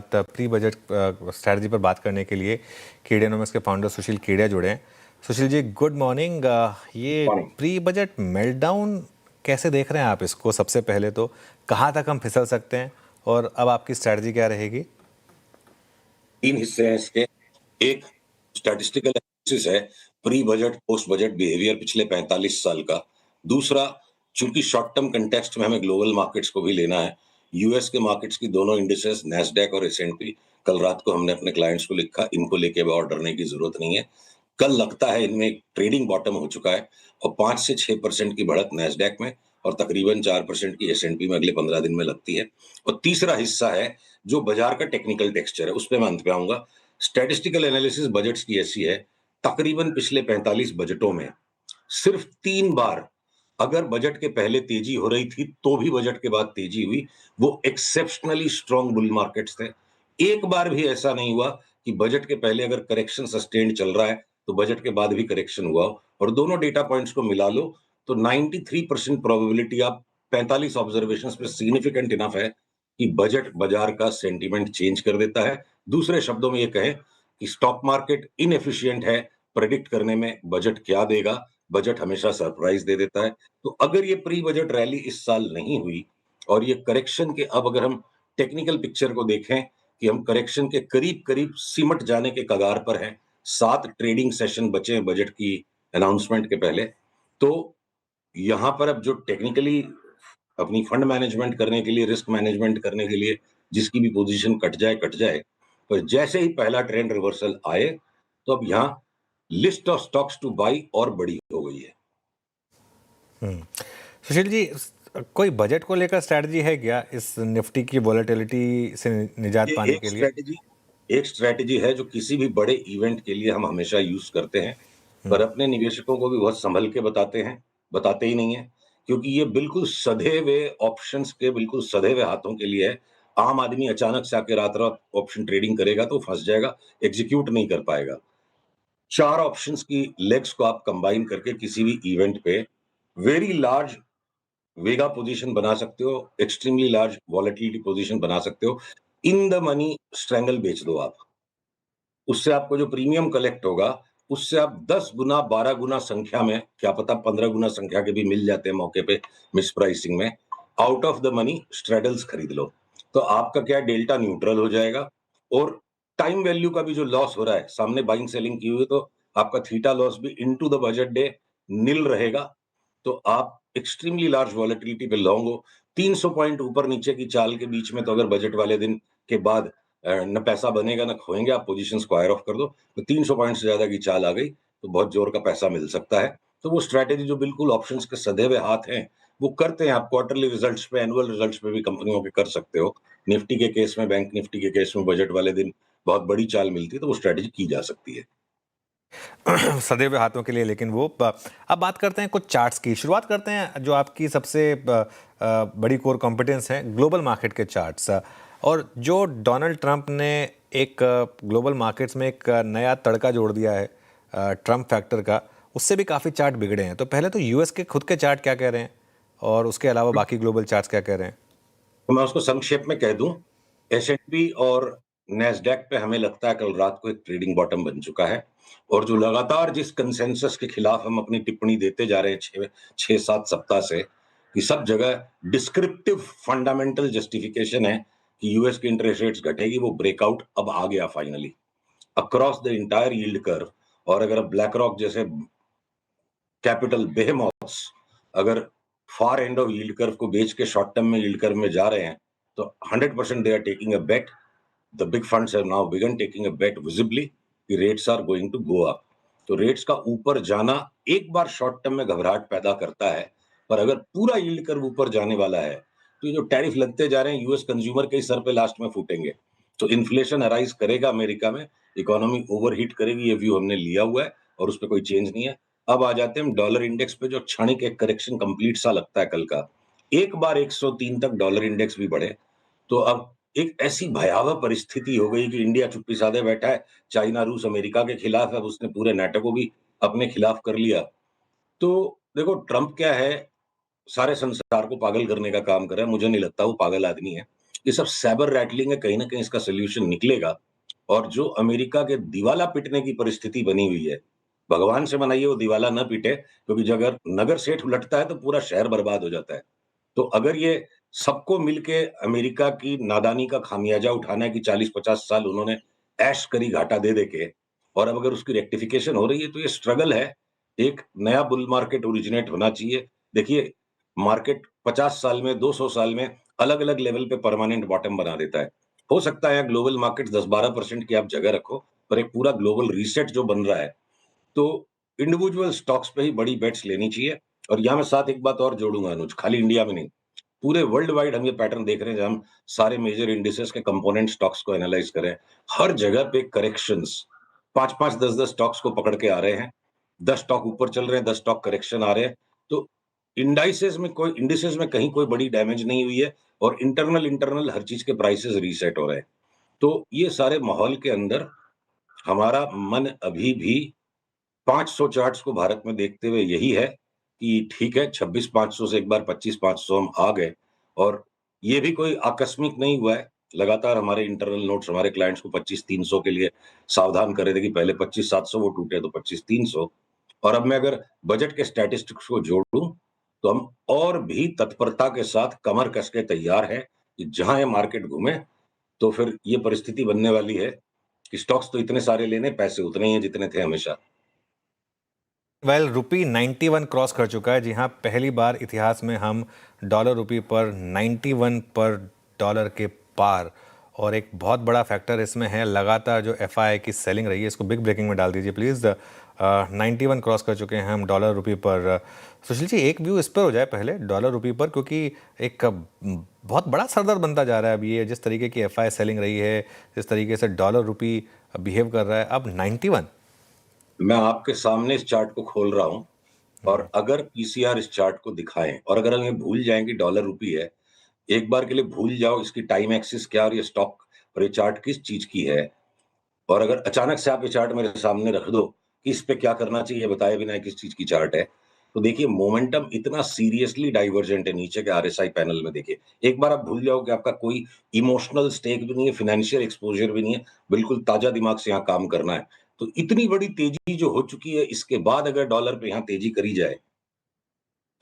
साथ pre budget strategy पर बात करने के लिए केडियानोमिक्स के फाउंडर सुशील केडिया जुड़े हैं। Sushil ji, good morning. ये प्री बजट मेल्टडाउन कैसे देख रहे हैं आप इसको? सबसे पहले तो कहाँ तक हम फिसल सकते हैं और अब आपकी स्ट्रैटेजी क्या रहेगी? तीन हिस्से हैं इसके। एक स्टैटिस्टिकल एनालिसिस है, pre budget post budget behaviour पिछले 45 साल का। दूसरा, चूंकि शॉर्ट टर्म कंटेक्स्ट में हमें ग्लोबल मार्केट्स को भी लेना है, यूएस के मार्केट्स की दोनों इंडिसेस नैस्डैक और एसएनपी, कल रात को हमने अपने क्लाइंट्स को लिखा, इनको लेके अब और डरने की जरूरत नहीं है। कल लगता है इनमें ट्रेडिंग बॉटम हो चुका है और 5 से 6% की बढ़त नैस्डैक में और तकरीबन 4% की एसएनपी में अगले 15 दिन में लगती है। और तीसरा हिस्सा है जो बाजार का टेक्निकल टेक्सचर है, उस पर मैं अंत पे आऊंगा। स्टैटिस्टिकल एनालिसिस बजट्स की ऐसी है, तकरीबन पिछले 45 बजटों में सिर्फ 3 बार अगर बजट के पहले तेजी हो रही थी तो भी बजट के बाद तेजी हुई, वो एक्सेप्शनली स्ट्रॉन्ग बुल मार्केट्स थे। एक बार भी ऐसा नहीं हुआ कि बजट के पहले अगर करेक्शन सस्टेन्ड चल रहा है तो बजट के बाद भी करेक्शन हुआ हो। और दोनों डेटा पॉइंट्स को मिला लो तो 93% प्रोबेबिलिटी आप 45 ऑब्जर्वेशंस पे सिग्निफिकेंट इनफ है कि बजट बाजार का सेंटीमेंट चेंज कर देता है। दूसरे शब्दों में ये कहें कि स्टॉक मार्केट इनएफिशिएंट है प्रेडिक्ट करने में बजट क्या देगा, बजट हमेशा सरप्राइज दे देता है। तो अगर ये प्री बजट रैली इस साल नहीं हुई और ये करेक्शन के, अब अगर हम टेक्निकल पिक्चर को देखें कि हम करेक्शन के करीब करीब सिमट जाने के कगार पर हैं, 7 ट्रेडिंग सेशन बचे हैं बजट की अनाउंसमेंट के पहले, तो यहां पर अब जो टेक्निकली अपनी फंड मैनेजमेंट करने के लिए, रिस्क मैनेजमेंट करने के लिए जिसकी भी पोजीशन कट जाए, पर जैसे ही पहला ट्रेंड रिवर्सल आए तो अब यहाँ list of stocks two by और बड़ी हो गई है। सुशील जी, कोई बजट को लेकर स्ट्रैटेजी है क्या इस निफ्टी की वॉलेटिलिटी से निजात पाने के लिए? एक स्ट्रैटेजी है जो किसी भी बड़े इवेंट के लिए हम हमेशा यूज करते हैं, पर अपने निवेशकों को भी बहुत संभल के बताते ही नहीं है, क्योंकि ये बिल्कुल सधे हुए ऑप्शंस के बिल्कुल सधे हुए हाथों के लिए है। आम आदमी अचानक से आके रात रात ऑप्शन ट्रेडिंग करेगा तो फंस जाएगा, एग्जीक्यूट नहीं कर पाएगा। 4 ऑप्शंस की लेग्स को आप कंबाइन करके किसी भी इवेंट पे वेरी लार्ज वेगा पोजीशन बना सकते हो, एक्सट्रीमली लार्ज वॉलेटिलिटी पोजीशन बना सकते हो। इन द मनी स्ट्रैंगल बेच दो आप, उससे आपको जो प्रीमियम कलेक्ट होगा उससे आप 10 गुना 12 गुना संख्या में, क्या पता 15 गुना संख्या के भी मिल जाते हैं मौके पे मिस प्राइसिंग में, आउट ऑफ द मनी स्ट्रेडल्स खरीद लो। तो आपका क्या डेल्टा न्यूट्रल हो जाएगा और टाइम वैल्यू का भी जो लॉस हो रहा है, सामने बाइंग सेलिंग की हुई तो आपका थीटा लॉस भी इनटू द बजट डे नील रहेगा। तो आप एक्सट्रीमली लार्ज वॉलेटिलिटी पे लॉन्ग हो। 300 पॉइंट ऊपर नीचे की चाल के बीच में तो अगर बजट वाले दिन के बाद न पैसा बनेगा न खोएंगे, आप पोजीशन स्क्वायर ऑफ कर दो तो 300 पॉइंट से ज्यादा की चाल आ गई तो बहुत जोर का पैसा मिल सकता है। तो वो स्ट्रैटेजी जो बिल्कुल ऑप्शंस के सधे हुए हाथ हैं वो करते हैं। आप क्वार्टरली रिजल्ट्स पे, एनुअल रिजल्ट्स पे भी कंपनियों के कर सकते हो। निफ्टी के केस में, बैंक निफ्टी के केस में बजट वाले दिन बहुत बड़ी चाल मिलती है तो वो स्ट्रैटेजी की जा सकती है। सदे हुए हाथों के लिए। लेकिन वो अब बात करते हैं कुछ चार्ट्स की। शुरुआत करते हैं जो आपकी सबसे बड़ी कोर कॉम्पिटेंस है, ग्लोबल मार्केट के चार्ट्स। और जो डोनाल्ड ट्रंप ने एक ग्लोबल मार्केट्स में एक नया तड़का जोड़ दिया है ट्रंप फैक्टर का, उससे भी काफ़ी चार्ट बिगड़े हैं। तो पहले तो यूएस के खुद के चार्ट क्या कह रहे हैं और उसके अलावा बाकी ग्लोबल चार्ट्स क्या कह रहे हैं? तो मैं उसको संक्षेप में कह दूं, एस&पी और नैस्डैक पे हमें लगता है कल रात को एक ट्रेडिंग बॉटम बन चुका है और जो लगातार जिस कंसेंसस के खिलाफ हम अपनी टिप्पणी देते जा रहे हैं 6-7 सप्ताह से, कि सब जगह डिस्क्रिप्टिव फंडामेंटल जस्टिफिकेशन है कि यूएस की इंटरेस्ट रेट्स घटेगी, वो ब्रेकआउट अब आ गया finally across the entire yield curve. और अगर ब्लैक रॉक जैसे कैपिटल बेहेमॉथ्स अगर far end of yield curve को बेच के शॉर्ट टर्म में यील्ड कर्व में जा रहे हैं तो 100% they are taking a bet, the big funds have now begun taking a bet visibly कि rates are going to go up. तो रेट्स का ऊपर जाना एक बार शॉर्ट टर्म में घबराहट पैदा करता है, पर अगर पूरा यील्ड कर्व ऊपर जाने वाला है तो ये जो टैरिफ लगते जा रहे हैं यूएस कंज्यूमर के ही सर पे लास्ट में फूटेंगे। तो इन्फ्लेशन अराइज करेगा अमेरिका में, इकोनॉमी ओवरहीट करेगी, ये व्यू हमने लिया हुआ है और उस पर कोई चेंज नहीं है। अब आ जाते हैं हम डॉलर इंडेक्स पे, जो क्षणिक एक करेक्शन कंप्लीट सा लगता है कल का। एक बार 103 तक डॉलर इंडेक्स भी बढ़े तो अब एक ऐसी भयावह परिस्थिति हो गई कि इंडिया चुप्पी साधे बैठा है, चाइना रूस अमेरिका के खिलाफ है, अब उसने पूरे नाटो को भी अपने खिलाफ कर लिया। तो देखो ट्रंप क्या है, सारे संसार को पागल करने का काम कर रहा है, मुझे नहीं लगता वो पागल आदमी है। ये सब सैबर रैटलिंग है, कहीं ना कहीं इसका सोल्यूशन निकलेगा। और जो अमेरिका के दिवाला पिटने की परिस्थिति बनी हुई है, भगवान से मनाइए वो दिवाला न पिटे, क्योंकि जब अगर नगर सेठ उलटता है तो पूरा शहर बर्बाद हो जाता है। तो अगर ये सबको मिलके अमेरिका की नादानी का खामियाजा उठाना है कि 40-50 साल उन्होंने ऐश करी घाटा दे दे के, और अब अगर उसकी रेक्टिफिकेशन हो रही है, तो ये स्ट्रगल है। एक नया बुल मार्केट ओरिजिनेट होना चाहिए। देखिए, मार्केट 50 साल में, 200 साल में अलग-अलग लेवल पे परमानेंट बॉटम बना देता है। हो सकता है ग्लोबल मार्केट 10-12% की आप जगह रखो, पर एक पूरा ग्लोबल रीसेट जो बन रहा है, तो इंडिविजुअल स्टॉक्स पे ही बड़ी बेट्स लेनी चाहिए। और यहाँ मैं साथ एक बात और जोड़ूंगा अनुज, खाली इंडिया में नहीं, पूरे वर्ल्ड वाइड हम ये पैटर्न देख रहे हैं। जब हम सारे मेजर इंडिसेस के कंपोनेंट स्टॉक्स को एनालाइज करें, हर जगह पे करेक्शंस, 5-5, 10-10 स्टॉक्स को पकड़ के आ रहे हैं। 10 स्टॉक ऊपर चल रहे हैं, 10 स्टॉक करेक्शन आ रहे हैं। तो इंडिसेस में कहीं कोई बड़ी डैमेज नहीं हुई है, और इंटरनल इंटरनल हर चीज के प्राइसेस रीसेट हो रहे हैं। तो ये सारे माहौल के अंदर हमारा मन अभी भी 500 चार्ट्स को भारत में देखते हुए यही है कि ठीक है, 26,500 से एक बार 25,500 हम आ गए। और ये भी कोई आकस्मिक नहीं हुआ है। लगातार हमारे इंटरनल नोट्स हमारे क्लाइंट्स को 25,300 के लिए सावधान कर रहे थे कि पहले 25,700 वो टूटे तो 25,300। और अब मैं अगर बजट के स्टैटिस्टिक्स को जोड़ूं, तो हम और भी तत्परता के साथ कमर कस के तैयार हैं कि जहां ये मार्केट घूमे, तो फिर ये परिस्थिति बनने वाली है कि स्टॉक्स तो इतने सारे लेने, पैसे उतने ही हैं जितने थे हमेशा। वेल रुपी 91 क्रॉस कर चुका है। जी हाँ, पहली बार इतिहास में हम डॉलर रुपी पर 91 पर डॉलर के पार। और एक बहुत बड़ा फैक्टर इसमें है लगातार जो एफआई की सेलिंग रही है। इसको बिग ब्रेकिंग में डाल दीजिए प्लीज़। 91 क्रॉस कर चुके हैं हम डॉलर रुपी पर। सुशील जी, एक व्यू इस पर हो जाए पहले डॉलर रुपी पर, क्योंकि एक बहुत बड़ा सरदर्द बनता जा रहा है अब ये, जिस तरीके की एफआई सेलिंग रही है, जिस तरीके से डॉलर रुपी बिहेव कर रहा है अब 91। मैं आपके सामने इस चार्ट को खोल रहा हूं, और अगर पीसीआर इस चार्ट को दिखाएं, और अगर हम ये भूल जाएं कि डॉलर रुपी है, एक बार के लिए भूल जाओ इसकी टाइम एक्सिस क्या और ये स्टॉक और ये चार्ट किस चीज की है, और अगर अचानक से आप ये चार्ट मेरे सामने रख दो कि इस पे क्या करना चाहिए बताए बिना किस चीज की चार्ट है, तो देखिए मोमेंटम इतना सीरियसली डाइवर्जेंट है नीचे के आरएसआई पैनल में। देखिए, एक बार आप भूल जाओ कि आपका कोई इमोशनल स्टेक भी नहीं है, फाइनेंशियल एक्सपोजर भी नहीं है, बिल्कुल ताजा दिमाग से यहाँ काम करना है। तो इतनी बड़ी तेजी जो हो चुकी है, इसके बाद अगर डॉलर पे यहाँ तेजी करी जाए,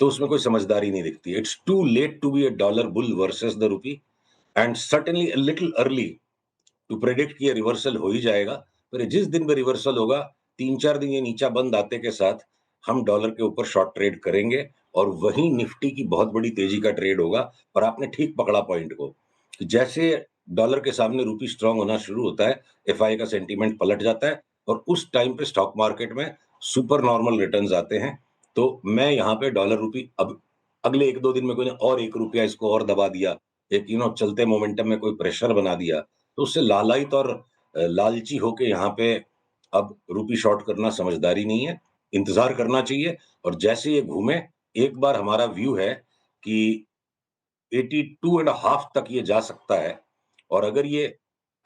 तो उसमें कोई समझदारी नहीं दिखती। It's too late to be a dollar bull versus the rupee, and certainly a little early to predict कि ये रिवर्सल हो ही जाएगा। पर जिस दिन भी रिवर्सल होगा, 3-4 दिन ये नीचा बंद आते के साथ हम डॉलर के ऊपर शॉर्ट ट्रेड करेंगे, और वहीं निफ्टी की बहुत बड़ी तेजी का ट्रेड होगा। पर आपने ठीक पकड़ा पॉइंट को कि जैसे डॉलर के सामने रूपी स्ट्रांग होना शुरू होता है, एफआई का सेंटीमेंट पलट जाता है, और उस टाइम पे स्टॉक मार्केट में सुपर नॉर्मल रिटर्न्स आते हैं। तो मैं यहाँ पे डॉलर रूपी अब अगले 1-2 दिन में कोई ने और 1 रुपया इसको और दबा दिया, एक चलते मोमेंटम में कोई प्रेशर बना दिया, तो उससे लालायित और लालची होके यहाँ पे अब रूपी शॉर्ट करना समझदारी नहीं है। इंतजार करना चाहिए, और जैसे ये घूमे, एक बार हमारा व्यू है कि 82 एंड हाफ तक ये जा सकता है। और अगर ये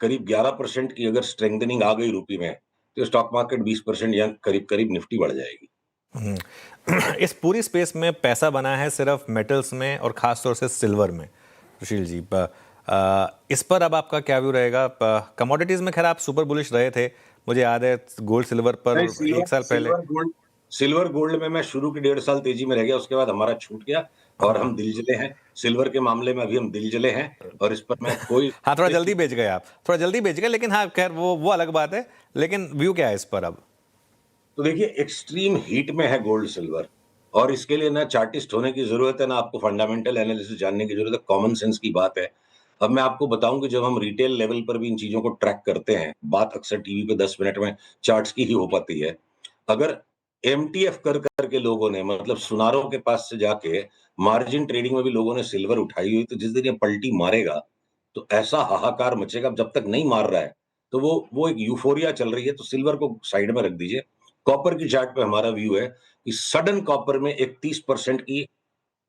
करीब 11% की अगर स्ट्रेंथनिंग आ गई रूपी में, तो स्टॉक मार्केट 20% या करीब करीब निफ्टी बढ़ जाएगी। इस पूरी स्पेस में पैसा बना है सिर्फ मेटल्स में और खास तौर से सिल्वर में। सुशील जी, इस पर अब आपका क्या व्यू रहेगा? कमोडिटीज में खैर आप सुपर बुलिश रहे थे, मुझे याद है गोल्ड सिल्वर पर नहीं, एक साल पहले। सिल्वर गोल्ड में मैं शुरू के 1.5 साल तेजी में रह गया, उसके बाद हमारा छूट गया, और हम हाँ दिलजले हैं। सिल्वर के मामले में अभी हम दिलजले हैं, और इस पर मैं कोई हाँ, थोड़ा जल्दी बेच गए आप, थोड़ा जल्दी बेच गए, लेकिन हाँ खैर वो अलग बात है। लेकिन व्यू क्या है इस पर अब? तो देखिए, एक्सट्रीम हीट में है गोल्ड सिल्वर, और इसके लिए ना चार्टिस्ट होने की जरूरत है, ना आपको फंडामेंटल एनालिसिस जानने की जरूरत है, कॉमन सेंस की बात है। अब मैं आपको बताऊं कि जब हम रिटेल लेवल पर भी इन चीजों को ट्रैक करते हैं, बात अक्सर टीवी पे 10 मिनट में चार्ट्स की ही हो पाती है। अगर एमटीएफ कर करके लोगों ने, मतलब सुनारों के पास से जाके मार्जिन ट्रेडिंग में भी लोगों ने सिल्वर उठाई हुई, तो जिस दिन ये पलटी मारेगा, तो ऐसा हाहाकार मचेगा। जब तक नहीं मार रहा है, तो वो एक यूफोरिया चल रही है, तो सिल्वर को साइड में रख दीजिए। कॉपर की चार्ट पे हमारा व्यू है कि सडन कॉपर में एक 30% की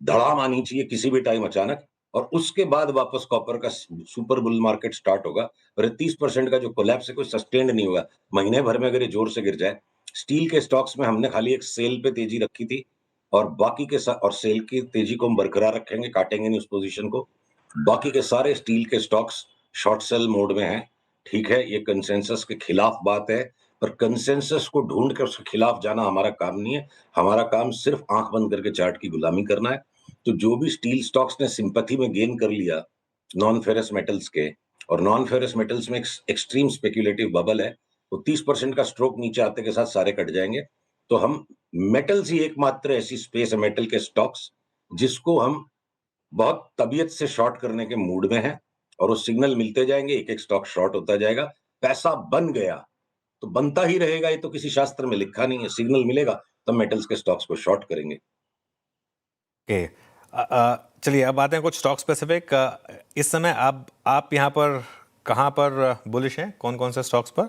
धड़ाम आनी चाहिए किसी भी टाइम अचानक, और उसके बाद वापस कॉपर का सुपर बुल मार्केट स्टार्ट होगा। और 30% का जो कोलैप्स है कोई सस्टेन्ड नहीं होगा, महीने भर में अगर ये जोर से गिर जाए। स्टील के स्टॉक्स में हमने खाली एक सेल पे तेजी रखी थी, और बाकी के और सेल की तेजी को हम बरकरार रखेंगे, काटेंगे नहीं उस पोजीशन को। बाकी के सारे स्टील के स्टॉक्स शॉर्ट सेल मोड में हैं। ठीक है, ये कंसेंसस के खिलाफ बात है, पर कंसेंसस को ढूंढ कर उसके खिलाफ जाना हमारा काम नहीं है। हमारा काम सिर्फ आंख बंद करके चार्ट की गुलामी करना है। तो जो भी स्टील स्टॉक्स ने सिंपैथी में गेन कर लिया नॉन फेरस मेटल्स के, और नॉन फेरस मेटल्स में एक्सट्रीम स्पेक्युलेटिव बबल है, तो 30% का स्ट्रोक नीचे आते के साथ सारे कट जाएंगे। तो हम मेटल्स ही एकमात्र ऐसी स्पेस है मेटल के स्टॉक्स जिसको हम बहुत तबीयत से शॉर्ट करने के मूड में हैं, और वो सिग्नल मिलते जाएंगे, एक एक स्टॉक शॉर्ट होता जाएगा। पैसा बन गया तो बनता ही रहेगा, ये तो किसी शास्त्र में लिखा नहीं है। सिग्नल मिलेगा तब मेटल्स के स्टॉक्स को शॉर्ट करेंगे। ओके, चलिए अब आते हैं कुछ स्टॉक स्पेसिफिक। इस समय आप यहाँ पर कहाँ पर बुलिश हैं, कौन कौन से स्टॉक्स पर?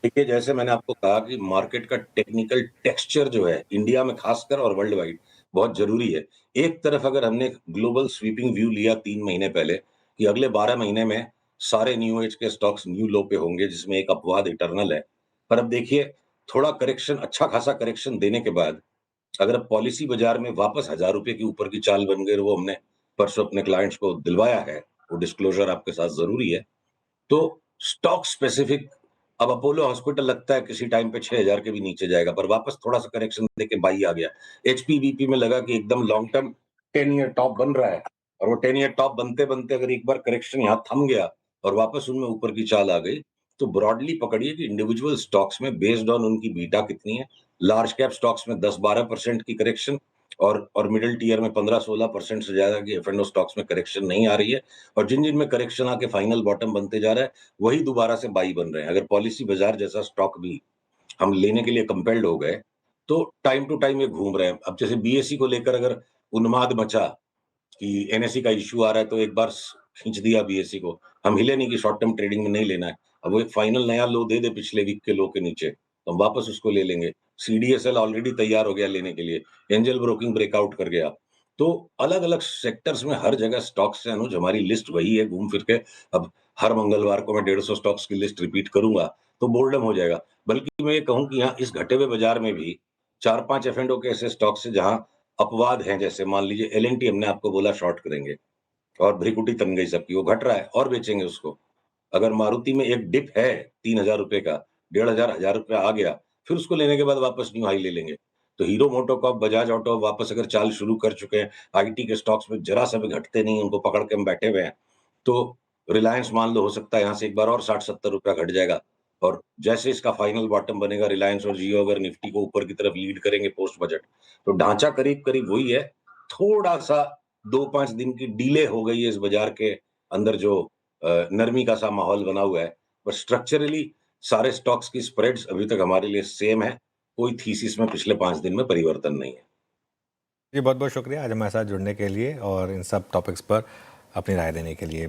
देखिए, जैसे मैंने आपको कहा कि मार्केट का टेक्निकल टेक्सचर जो है इंडिया में खासकर और वर्ल्ड वाइड बहुत जरूरी है। एक तरफ अगर हमने ग्लोबल स्वीपिंग व्यू लिया 3 महीने पहले कि अगले 12 महीने में सारे न्यू एज के स्टॉक्स न्यू लो पे होंगे, जिसमें एक अपवाद इटर्नल है। पर अब देखिए, थोड़ा करेक्शन, अच्छा खासा करेक्शन देने के बाद अगर अब पॉलिसी बाजार में वापस 1000 रुपए के ऊपर की चाल बन गई, और वो हमने परसों अपने क्लाइंट्स को दिलवाया है, वो डिस्क्लोजर आपके साथ जरूरी है। तो स्टॉक स्पेसिफिक, अब अपोलो हॉस्पिटल लगता है किसी टाइम पे 6000 के भी नीचे जाएगा, पर वापस थोड़ा सा करेक्शन देके बाई आ गया। एचपीवीपी में लगा कि एकदम लॉन्ग टर्म 10 ईयर टॉप बन रहा है, और वो 10 ईयर टॉप बनते बनते अगर एक बार करेक्शन यहां थम गया और वापस उनमें ऊपर की चाल आ गई, तो ब्रॉडली पकड़िए कि इंडिविजुअल स्टॉक्स में बेस्ड ऑन उनकी बीटा कितनी है, लार्ज कैप स्टॉक्स में 10-12% की करेक्शन, और मिडिल टियर में 15-16% से ज्यादा की एफ एंड स्टॉक्स में करेक्शन नहीं आ रही है, और जिन जिन में करेक्शन आके फाइनल बॉटम बनते जा रहा है वही दोबारा से बाई बन रहे हैं। अगर पॉलिसी बाजार जैसा स्टॉक भी हम लेने के लिए कंपेल्ड हो गए, तो टाइम टू टाइम ये घूम रहे हैं। अब जैसे बीएसई को लेकर अगर उन्माद मचा कि एनएसई का इश्यू आ रहा है, तो एक बार खींच दिया बीएसई को, हम हिले नहीं कि शॉर्ट टर्म ट्रेडिंग में नहीं लेना है। अब वो एक फाइनल नया लो दे दे पिछले वीक के लो के नीचे, तो हम वापस उसको ले लेंगे। सीडीएसएल ऑलरेडी तैयार हो गया लेने के लिए, एंजल ब्रोकिंग ब्रेकआउट कर गया। तो अलग अलग सेक्टर्स में हर जगह स्टॉक्स है अनुज, हमारी लिस्ट वही है घूम फिर के। अब हर मंगलवार को मैं 150 स्टॉक्स की लिस्ट रिपीट करूंगा तो बोर्डम हो जाएगा। बल्कि मैं ये कहूं कि यहाँ इस घटे हुए बाजार में भी 4-5 एफ एंड ओ के ऐसे स्टॉक्स है जहां अपवाद हैं। जैसे मान लीजिए एलएनटी, हमने आपको बोला शॉर्ट करेंगे, और भ्रिकुटी तन गई सबकी, वो घट रहा है और बेचेंगे उसको। अगर मारुति में एक डिप है 3000 रुपए का, 1500 1000 रुपया आ गया, फिर उसको लेने के बाद वापस न्यू हाई ले लेंगे। तो हीरो मोटोकॉर्प, बजाज ऑटो वापस अगर चाल शुरू कर चुके हैं, आईटी के स्टॉक्स में जरा सा भी घटते नहीं, उनको पकड़ के हम बैठे हुए हैं। तो रिलायंस मान लो हो सकता है यहाँ से एक बार और 60-70 रुपया घट जाएगा, और जैसे इसका फाइनल बॉटम बनेगा, रिलायंस और जियो अगर निफ्टी को ऊपर की तरफ लीड करेंगे पोस्ट बजट, तो ढांचा करीब करीब वही है। थोड़ा सा 2-5 दिन की डिले हो गई है इस बाजार के अंदर, जो नरमी का सा माहौल बना हुआ है। बट स्ट्रक्चरली सारे स्टॉक्स की स्प्रेड्स अभी तक हमारे लिए सेम है, कोई थीसिस में पिछले 5 दिन में परिवर्तन नहीं है। जी बहुत बहुत शुक्रिया आज हमारे साथ जुड़ने के लिए और इन सब टॉपिक्स पर अपनी राय देने के लिए।